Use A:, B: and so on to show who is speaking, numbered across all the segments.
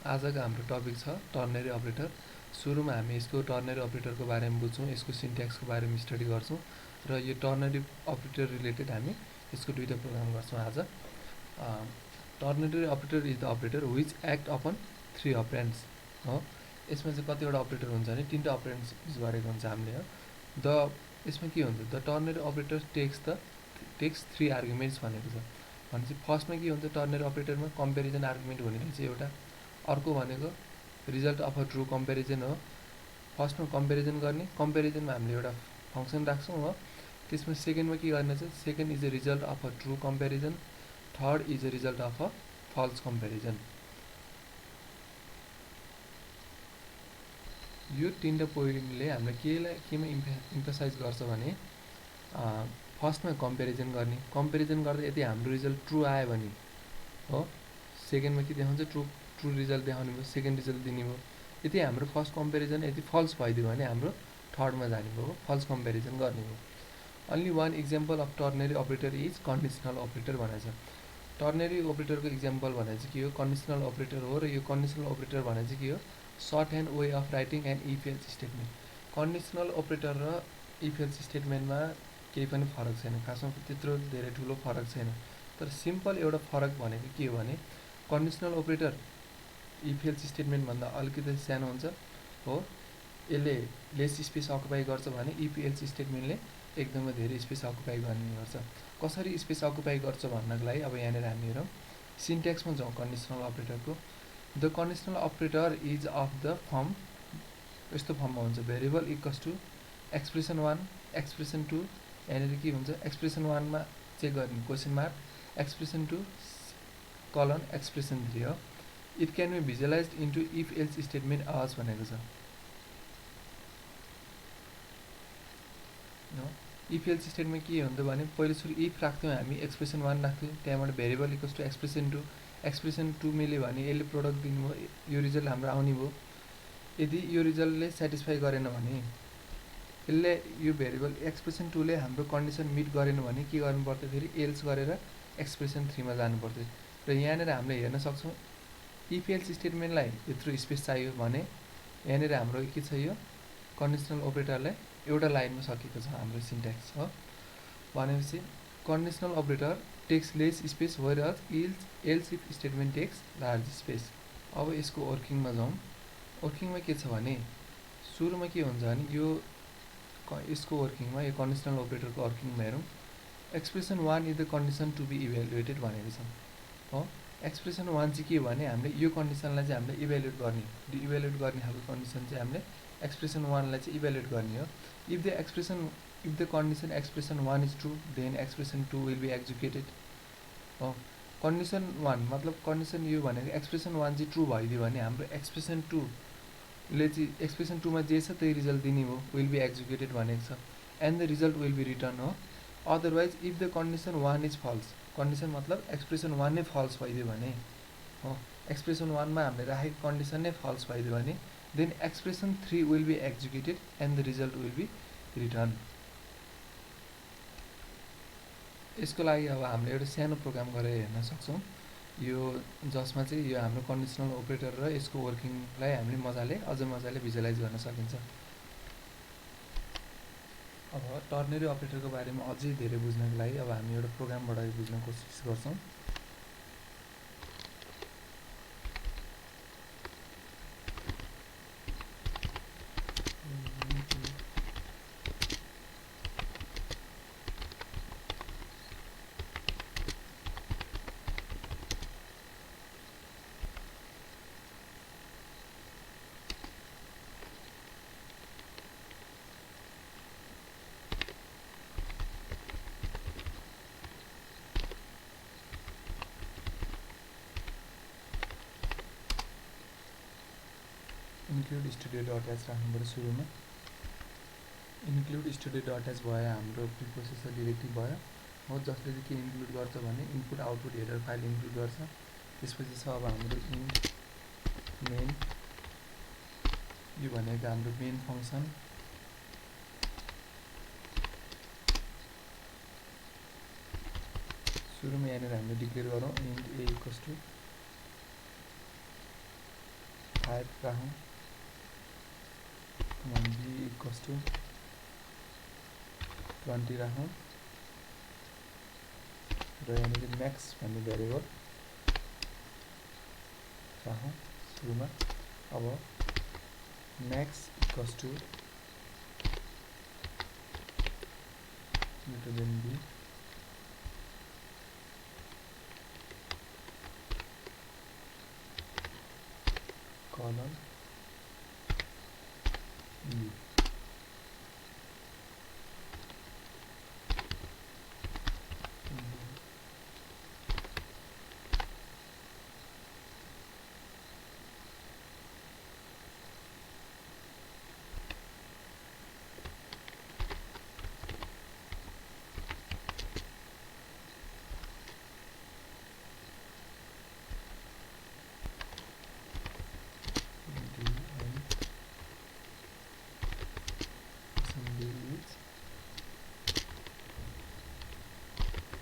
A: आजको हाम्रो टपिक छ टर्नरी अपरेटर। सुरुमा हामी यसको टर्नरी अपरेटरको बारेमा बुझ्छौँ, यसको सिन्ट्याक्सको बारेमा स्टडी गर्छौँ र यो टर्नरी अपरेटर रिलेटेड हामी यसको दुईटा प्रोग्राम गर्छौँ आज। Ternary operator is the operator which act upon 3 अपरेन्ड्स हो। यसमा चाहिँ कतिवटा अपरेटर हुन्छ भने 3टा अपरेन्ड्स युज गरेको हुन्छ हामीले हो। यसमा के हुन्छ, the ternary operator takes 3 arguments भनेको छ। भनेपछि फर्स्टमा के हुन्छ, टर्नरी अपरेटरमा कम्पेरिजन आर्गुमेन्ट भन्ने रहेछ एउटा, अर्को भनेको result of a true comparison हो। फर्स्टमा कम्पेरिजन गर्ने, कम्पेरिजनमा हामीले एउटा फङ्सन राख्छौँ हो। त्यसमा सेकेन्डमा के गर्ने छ, second is a result of a true comparison, third is a result of a false comparison. यो 3टा पोइन्टले हामीले केमा इम्फसाइज गर्छ भने फर्स्टमा कम्पेरिजन गर्ने, कम्पेरिजन गर्दा यदि हाम्रो रिजल्ट ट्रु आयो भने हो, सेकेन्डमा के देखाउँछ, ट्रु रिजल्ट देखाउने भयो, सेकेन्ड रिजल्ट दिने भयो। यदि हाम्रो फर्स्ट कम्पेरिजन यदि फल्स भइदियो भने हाम्रो थर्डमा जाने भयो, फल्स कम्पेरिजन गर्ने भयो। Only one example of ternary operator is conditional operator भनेको छ। टर्नरी अपरेटरको इक्जाम्पल भने चाहिँ के हो, कन्डिसनल अपरेटर हो। र यो कन्डिसनल अपरेटर भने चाहिँ के हो, shorthand way of writing and if else statement. Conditional operator र इफ एल्स स्टेटमेन्टमा केही पनि फरक छैन, खासमा त्यत्रो धेरै ठुलो फरक छैन। तर सिम्पल एउटा फरक भनेको के हो भने, कन्डिसनल अपरेटर इफ एल्स स्टेटमेन्टभन्दा अलिकति सानो हुन्छ हो। यसले लेस स्पेस अकुपाई गर्छ भने इफ एल्स स्टेटमेन्टले एकदमै धेरै स्पेस अकुपाई गर्ने गर्छ। कसरी स्पेस अकुपाई गर्छ भन्नको लागि अब यहाँनिर हामी हेरौँ, सिन्ट्याक्समा जाउँ कन्डिसनल अपरेटरको। The conditional operator is of the form, यस्तो फर्ममा हुन्छ, variable equals to expression 1 expression 2। यहाँनिर के हुन्छ, एक्सप्रेसन 1मा चेक गर्ने question mark, expression 2 colon expression 3 हो। It can be visualise into if else statement आज भनेको छ। इफ एल्स स्टेटमेन्ट के हुन्छ भने, पहिलो सुरु इफ राख्थ्यौँ हामी, एक्सप्रेसन 1 राख्थ्यौँ, त्यहाँबाट variable equals to expression 2, expression 2 मिल्यो भने यसले प्रोडक्ट दिनुभयो, यो रिजल्ट हाम्रो आउने भयो। यदि यो रिजल्टले सेटिस्फाई गरेन भने, यसले यो भेरिएबल एक्सप्रेसन 2ले हाम्रो कन्डिसन मिट गरेन भने के गर्नु पर्थ्यो, फेरि एल्स गरेर एक्सप्रेसन 3मा जानु पर्थ्यो। र यहाँनिर हामीले हेर्न सक्छौँ, इफ एल्स स्टेटमेन्टलाई यत्रो स्पेस चाहियो भने यहाँनिर हाम्रो के छ, यो कन्डिसनल अपरेटरलाई एउटा लाइनमा सकेको छ हाम्रो सिन्ट्याक्स हो। भनेपछि conditional operator takes less space where else if statement takes large space. अब यसको वर्किङमा जाउँ। वर्किङमा के छ भने, सुरुमा के हुन्छ भने यसको वर्किङमा, यो कन्डिसनल अपरेटरको वर्किङमा हेरौँ। Expression 1 is the condition to be evaluated भनेको छ हो। एक्सप्रेसन 1 चाहिँ के भने, हामीले यो कन्डिसनलाई चाहिँ हामीले इभ्यालुएट गर्ने खालको कन्डिसन चाहिँ हामीले एक्सप्रेसन 1लाई चाहिँ इभ्यालुएट गर्ने हो। If the condition expression 1 is true then expression 2 will be executed हो। कन्डिसन 1 मतलब कन्डिसन यो भनेको एक्सप्रेसन 1 चाहिँ ट्रु भइदियो भने हाम्रो एक्सप्रेसन 2ले चाहिँ एक्सप्रेसन 2मा जे छ त्यही रिजल्ट दिने भयो, विल बी एक्जिक्युटेड भनेको छ, and the result will be return हो। Otherwise if the condition 1 is false, condition मतलब एक्सप्रेसन 1 नै फल्स भइदियो भने हो, एक्सप्रेसन 1मा हामीले राखेको कन्डिसन नै फल्स भइदियो भने then expression 3 will be executed and the result will be return. यसको लागि अब हामीले एउटा सानो प्रोग्राम गरेर हेर्न सक्छौँ, यो जसमा चाहिँ यो हाम्रो कन्डिसनल अपरेटर र यसको वर्किङलाई हामीले अझ मजाले भिजुअलाइज गर्न सकिन्छ। अब टर्नरी अपरेटरको बारेमा अझै धेरै बुझ्नको लागि अब हामी एउटा प्रोग्रामबाट बुझ्न कोसिस गर्छौँ। इन्क्लुड स्टुडियो डट एच राख्नुपर्छ सुरुमा। इन्क्लुड स्टुडियो डट एच भयो, हाम्रो प्रिप्रोसेसर डिरेक्टिभ भयो हो, जसले चाहिँ के इन्क्लुड गर्छ भने input output header file include गर्छ। त्यसपछि छ अब हाम्रो इन्ट मेन, यो भनेको हाम्रो मेन फङ्सन। सुरुमा यहाँनिर हामीले डिक्लेयर गरौँ इन्ट ए इक्वल्स टु 5 राखौँ, b इक्वल्स टु 20 राखौँ र यहाँनिर म्याक्स भन्ने भेरिएबल राखौँ सुरुमा। अब max equals to greater than b colon b।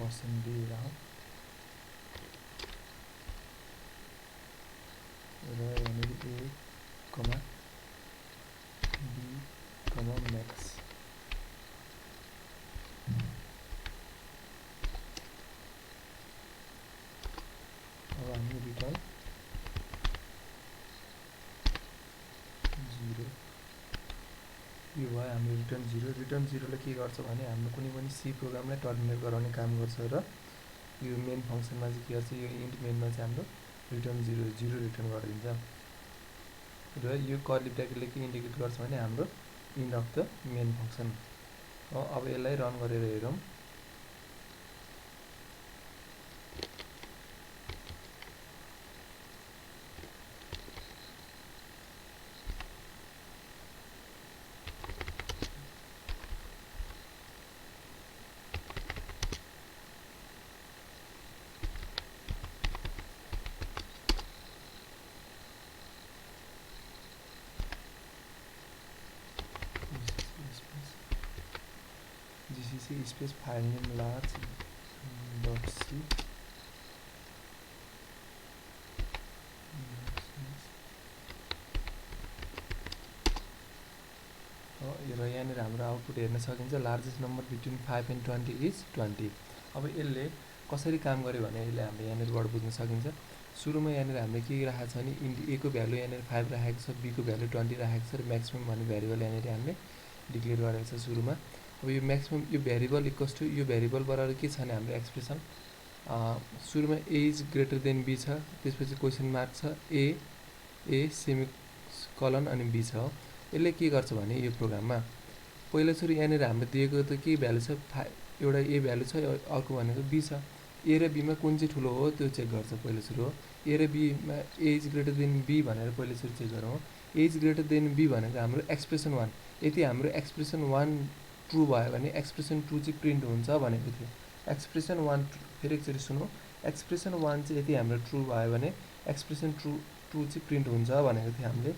A: %b राखौँ र यहाँनिर a, b, max। अब हामी रिटर्न 0 यो भयो हाम्रो रिटर्न 0। रिटर्न 0 ले के गर्छ भने हाम्रो कुनै पनि सी प्रोग्रामलाई टर्मिनेट गराउने काम गर्छ र यो मेन फंक्सनमा चाहिँ के गर्छ, यो इन्ट मेनमा चाहिँ हाम्रो रिटर्न 0 रिटर्न गरिदिन्छ र यो कर्ली ब्र्याकेटले के इन्डिकेट गर्छ भने हाम्रो end of the main function हो। अब यसलाई रन गरेर हेरौँ। gcc space file name large dot C र यहाँनिर हाम्रो आउटपुट हेर्न सकिन्छ। Largest number between 5 and 20 is 20। अब यसले कसरी काम गर्यो भने यसले हामीले यहाँनिरबाट बुझ्न सकिन्छ। सुरुमा यहाँनिर हामीले के राखेको छ भने इन्ट a को भ्यालु यहाँनिर 5 राखेको छ, b को भ्यालु 20 राखेको छ र म्याक्सिमम भन्ने भेरिएबल यहाँनिर हामीले डिक्लेयर गरेको छ सुरुमा। अब यो म्याक्सिमम यो भेरिएबल इक्वल्स टु यो भेरिएबल बराबर के छ भने हाम्रो एक्सप्रेसन सुरुमा a is greater then b छ, त्यसपछि क्वेसन मार्क छ, a सेमी कलन अनि b छ। यसले के गर्छ भने यो प्रोग्राममा पहिला सुरु यहाँनिर हाम्रो दिएको त के भ्यालु छ, एउटा a भ्यालु छ, अर्को भनेको b छ। a र b मा कुन चाहिँ ठुलो हो त्यो चेक गर्छ पहिला सुरु हो। a र b मा a is greater then b भनेर पहिला सुरु चेक गरौँ। a is greater then b भनेको हाम्रो एक्सप्रेसन 1। यदि हाम्रो एक्सप्रेसन 1 ट्रु भयो भने एक्सप्रेसन 2 चाहिँ प्रिन्ट हुन्छ भनेको थियो। एक्सप्रेसन 1 फेरि एकचोटि सुनौ, एक्सप्रेसन 1 चाहिँ यदि हाम्रो ट्रु भयो भने एक्सप्रेसन 2 चाहिँ प्रिन्ट हुन्छ भनेको थियो हामीले।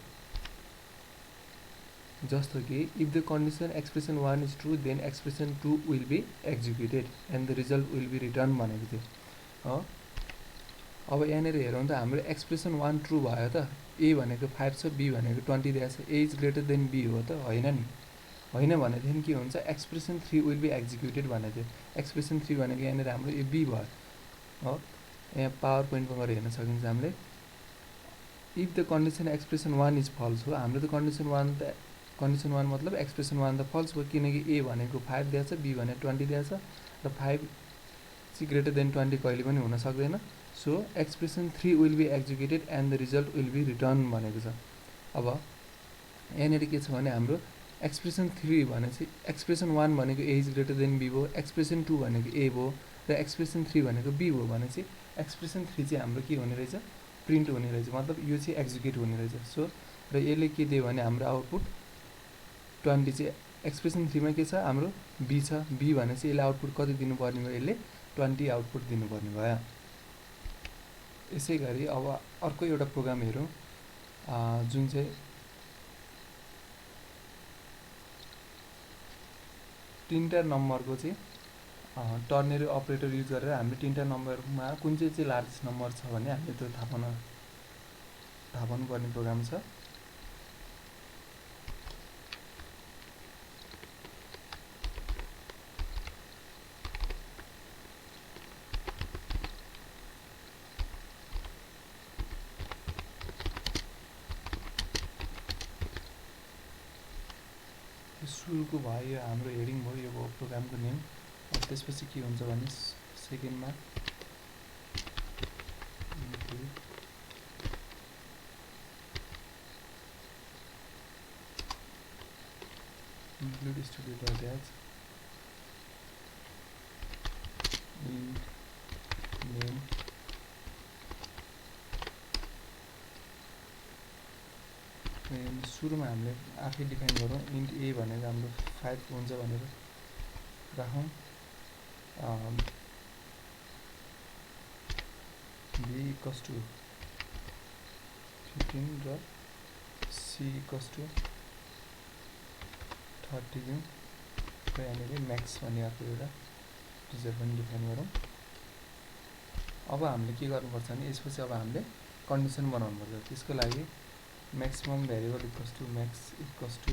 A: जस्तो कि if the condition expression 1 is true then expression 2 will be executed and the result will be return भनेको थियो। अब यहाँनिर हेरौँ त हाम्रो एक्सप्रेसन 1 ट्रु भयो त, a भनेको 5 छ, b भनेको 20 दिएको छ, a is greater then b हो त होइन नि? होइन भनेदेखि के हुन्छ, एक्सप्रेसन 3 विल बी एक्जिक्युटेड भनेको थियो। एक्सप्रेसन 3 भनेको यहाँनिर हाम्रो यो b भयो हो। यहाँ पावर पोइन्टमा गएर हेर्न सकिन्छ हामीले। If the condition expression 1 is falls हो, हाम्रो त कन्डिसन 1 मतलब एक्सप्रेसन 1 त फल्स भयो किनकि a भनेको 5 दिएको छ, b भनेको 20 दिएको छ र 5 चाहिँ ग्रेटर देन 20 कहिले पनि हुन सक्दैन। So expression 3 will be executed and the result will be return भनेको छ। अब यहाँनिर के छ भने हाम्रो एक्सप्रेसन 3 भने चाहिँ एक्सप्रेसन 1 भनेको a is greater then b भयो, एक्सप्रेसन 2 भनेको a भयो र एक्सप्रेसन 3 भनेको b भयो भने चाहिँ एक्सप्रेसन 3 चाहिँ हाम्रो के हुने रहेछ, प्रिन्ट हुने रहेछ, मतलब यो चाहिँ एक्जिक्युट हुने रहेछ। सो र यसले के दियो भने हाम्रो आउटपुट 20 चाहिँ एक्सप्रेसन 3 मा के छ हाम्रो b छ, b भने चाहिँ यसले आउटपुट कति दिनुपर्ने भयो, यसले 20 आउटपुट दिनुपर्ने भयो। यसै गरी अब अर्को एउटा प्रोग्राम हेरौँ जुन चाहिँ तीनटा नम्बरको चाहिँ टर्नरी अपरेटर युज गरेर हामीले तीनटा नम्बरमा कुन चाहिँ लार्जेस्ट नम्बर छ भने हामीले त्यो थाहा पाउन थाहा पाउनुपर्ने प्रोग्राम छ। सुरुको भयो यो हाम्रो हेडिङ भयो, यो भयो प्रोग्रामको नेम। त्यसपछि के हुन्छ भने सेकेन्डमा include studio.h int name सुरुमा हामीले आफै डिफाइन गरौँ int a भनेको हाम्रो 5 हुन्छ भनेर राखौँ। b equals to 15 र c equals to 30 दिउँ र यहाँनिर म्याक्स भन्ने अर्को एउटा टिचर पनि डिफाइन गरौँ। अब हामीले के गर्नुपर्छ भने यसपछि अब हामीले कन्डिसन बनाउनुपर्छ। त्यसको लागि maximum variable equals to max equals to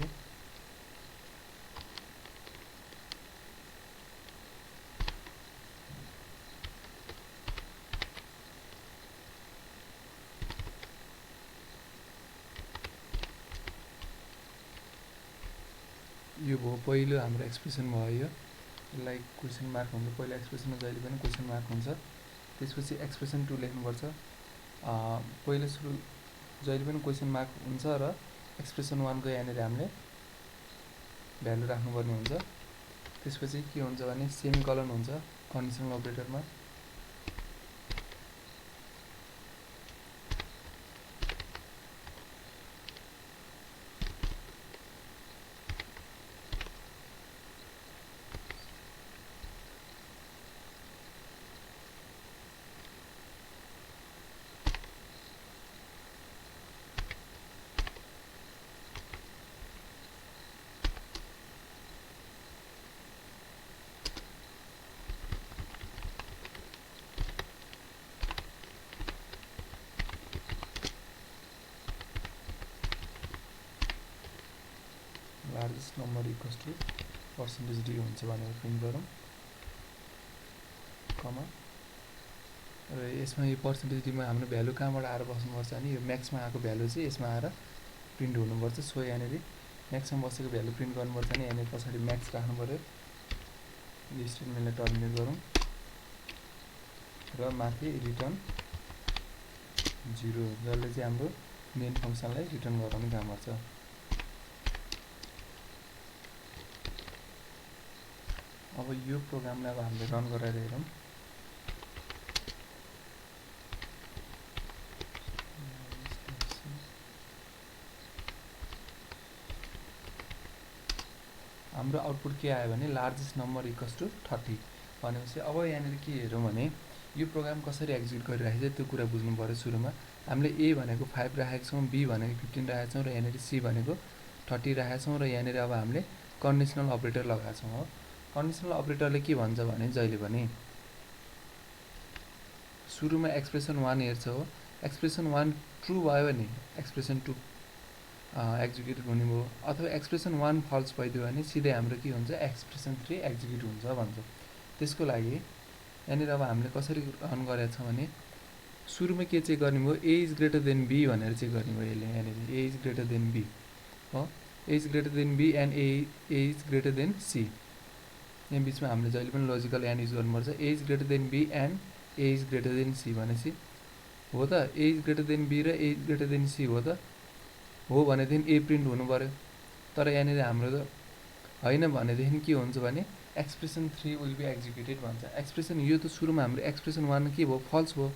A: यो भयो पहिलो हाम्रो एक्सप्रेसन भयो। यो यसलाई क्वेसन मार्क हुन्छ, पहिलो एक्सप्रेसनमा जहिले पनि क्वेसन मार्क हुन्छ। त्यसपछि एक्सप्रेसन 2 लेख्नुपर्छ। पहिलो सुरु जहिले पनि क्वेसन मार्क हुन्छ र एक्सप्रेसन 1 को यहाँनिर हामीले भ्यालु राख्नुपर्ने हुन्छ। त्यसपछि के हुन्छ भने सेमिकलन हुन्छ कन्डिसनल अपरेटरमा। Largest number equals to percentage d हुन्छ भनेर प्रिन्ट गरौँ कमा। र यसमा यो पर्सेन्टेज डीमा हाम्रो भ्यालु कहाँबाट आएर बस्नुपर्छ भने यो म्याक्समा आएको भ्यालु चाहिँ यसमा आएर प्रिन्ट हुनुपर्छ। सो यहाँनिर म्याक्समा बसेको भ्यालु प्रिन्ट गर्नुपर्छ भने यहाँनिर पछाडि म्याक्स राख्नु पर्यो। यो स्टेटमेन्टलाई टर्मिनेट गरौँ र माथि रिटर्न 0 जसले चाहिँ हाम्रो मेन फङ्सनलाई रिटर्न गराउने काम गर्छ। अब यो प्रोग्रामलाई अब हामीले रन गराएर हेरौँ। हाम्रो आउटपुट के आयो भने लार्जेस्ट नम्बर इक्वल्स टु 30 भनेपछि अब यहाँनिर के हेरौँ भने यो प्रोग्राम कसरी एक्जिक्युट गरिरहेको छ त्यो कुरा बुझ्नु पर्यो। सुरुमा हामीले a भनेको 5 राखेको छौँ, b भनेको 15 राखेको छौँ र यहाँनिर c भनेको 30 राखेको छौँ र यहाँनिर अब हामीले कन्डिसनल अपरेटर लगाएको छौँ। हो कन्डिसनल अपरेटरले के भन्छ भने जहिले पनि सुरुमा एक्सप्रेसन 1 हेर्छ। हो एक्सप्रेसन 1 ट्रु भयो भने एक्सप्रेसन 2 एक्जिक्युट हुने भयो, अथवा एक्सप्रेसन 1 फल्स भइदियो भने सिधै हाम्रो के हुन्छ एक्सप्रेसन 3 एक्जिक्युट हुन्छ भन्छ। त्यसको लागि यहाँनिर अब हामीले कसरी रन गरेका छौँ भने सुरुमा के चेक गर्ने भयो a is greater then b भनेर चेक गर्ने भयो। यसले यहाँनिर a is greater then b हो a is greater then b and a is greater then c। यहाँ बिचमा हामीले जहिले पनि लजिकल एन्ड युज गर्नुपर्छ। a is greater then b and a is greater then c भनेपछि हो त a is greater then b र a is greater then c हो त हो भनेदेखि a प्रिन्ट हुनु पर्यो। तर यहाँनिर हाम्रो त होइन भनेदेखि के हुन्छ भने एक्सप्रेसन 3 विल बी एक्जिक्युटेड भन्छ। एक्सप्रेसन यो त सुरुमा हाम्रो एक्सप्रेसन 1 के भयो फल्स भयो।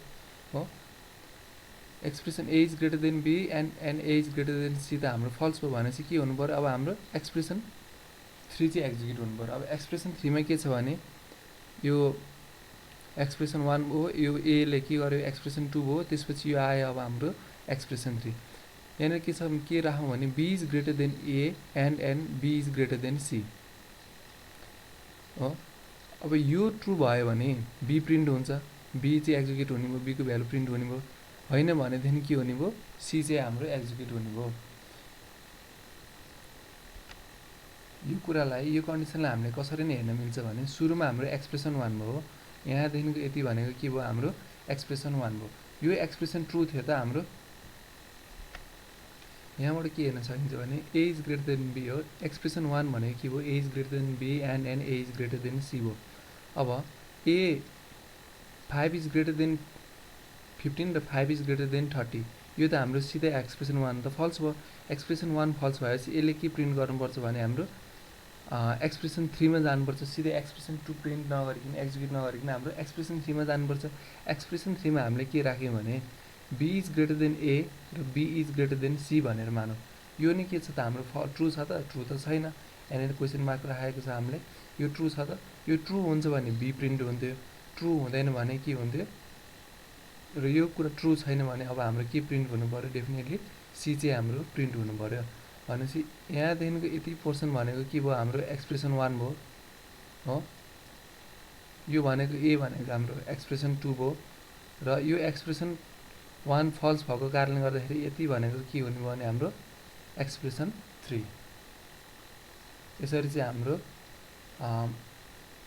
A: हो expression a is greater then b and a is greater then c त हाम्रो फल्स भयो भनेपछि के हुनु पर्यो अब हाम्रो एक्सप्रेसन 3 चाहिँ एक्जिक्युट हुनु पर्यो। अब एक्सप्रेसन 3 मा के छ भने यो एक्सप्रेसन 1 हो, यो a ले के गर्यो एक्सप्रेसन 2 भयो, त्यसपछि यो आयो अब हाम्रो एक्सप्रेसन 3। यहाँनिर के छ के राखौँ भने b is greater then a and b is greater then c हो। अब यो ट्रु भयो भने b प्रिन्ट हुन्छ, b चाहिँ एक्जिक्युट हुने भयो, b को भ्यालु प्रिन्ट हुने भयो। होइन भनेदेखि के हुने भयो, सी चाहिँ हाम्रो एक्जिक्युट हुने भयो। यो कुरालाई, यो कन्डिसनलाई हामीले कसरी नै हेर्न मिल्छ भने सुरुमा हाम्रो एक्सप्रेसन 1 भयो, यहाँदेखिको यति भनेको के भयो, हाम्रो एक्सप्रेसन 1 भयो। यो एक्सप्रेसन ट्रु थियो त हाम्रो, यहाँबाट के हेर्न सकिन्छ भने a is greater than b हो। एक्सप्रेसन 1 भनेको के भयो, a is greater than b and a is greater than c भयो। अब ए 5 इज ग्रेटर देन 15 र 5 इज ग्रेटर देन 30, यो त हाम्रो सिधै एक्सप्रेसन 1 त फल्स भयो। एक्सप्रेसन 1 फल्स भएपछि यसले के प्रिन्ट गर्नुपर्छ भने हाम्रो एक्सप्रेसन 3 मा जानुपर्छ। सिधै एक्सप्रेसन 2 प्रिन्ट नगरिकन, एक्जिक्युट नगरिकन हाम्रो एक्सप्रेसन 3 मा जानुपर्छ। एक्सप्रेसन 3 मा हामीले के राख्यौँ भने B is greater than A र B is greater than C भनेर मानौँ। यो नि के छ त हाम्रो ट्रु छ त, ट्रु त छैन, यहाँनिर क्वेसन मार्क राखेको छ हामीले। यो ट्रु छ त, यो ट्रु हुन्छ भने बी प्रिन्ट हुन्थ्यो, ट्रु हुँदैन भने के हुन्थ्यो, र यो कुरा ट्रु छैन भने अब हाम्रो के प्रिन्ट हुनु पऱ्यो, डेफिनेटली सी चाहिँ हाम्रो प्रिन्ट हुनु पऱ्यो। भनेपछि यहाँदेखिको यति पोर्सन भनेको के भयो, हाम्रो एक्सप्रेसन 1 भयो हो। यो भनेको ए भनेको हाम्रो एक्सप्रेसन 2 भयो, र यो एक्सप्रेसन 1 फल्स भएको कारणले गर्दाखेरि यति भनेको के हुने भयो भने हाम्रो एक्सप्रेसन 3। यसरी चाहिँ हाम्रो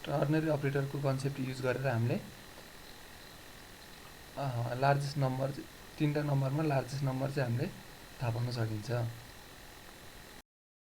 A: टर्नरी अपरेटरको कन्सेप्ट युज गरेर हामीले लार्जेस्ट नम्बर, 3वटा नम्बरमा लार्जेस्ट नम्बर चाहिँ हामीले थाहा पाउन सकिन्छ।